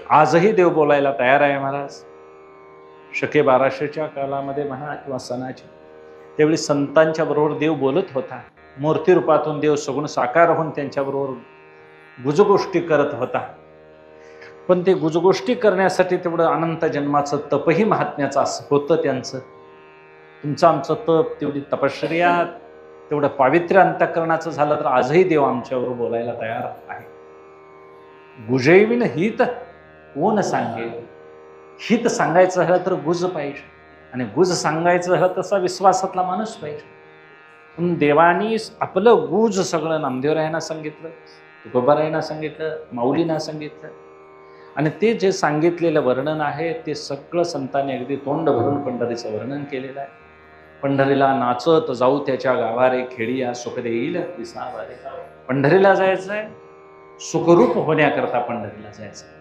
आजही देव बोलायला तयार आहे महाराज. शके 1200च्या कालामध्ये म्हणा किंवा सणाच्या, त्यावेळी संतांच्या बरोबर देव बोलत होता. मूर्ती रूपातून देव सगुण साकार होऊन त्यांच्याबरोबर गुजगोष्टी करत होता. पण ते गुजगोष्टी करण्यासाठी तेवढं अनंत जन्माचं तपही महात्म्याचं असं होतं त्यांचं. तुमचं आमचं तप, तेवढी तपश्चर्या, तेवढं पावित्र्य अंतःकरणाचं झालं तर आजही देव आमच्यावर बोलायला तयार आहे. गुजैविन हित कोण सांगेल. हित सांगायचं झालं तर गुज पाहिजे, आणि गुज सांगायचं झालं तसा विश्वासातला माणूस पाहिजे. पण देवानी आपलं गुज सगळं नामदेवरायांना सांगितलं, तुकोबारायांना सांगितलं, माऊलींना सांगितलं. आणि ते जे सांगितलेलं वर्णन आहे ते सगळं संतांनी अगदी तोंड भरून पंढरीचं वर्णन केलेलं आहे. पंढरीला नाचत जाऊ त्याच्या गावारे, खेडिया सुख देईल विसावारे. पंढरीला जायचंय, सुखरूप होण्याकरता पंढरीला जायचं.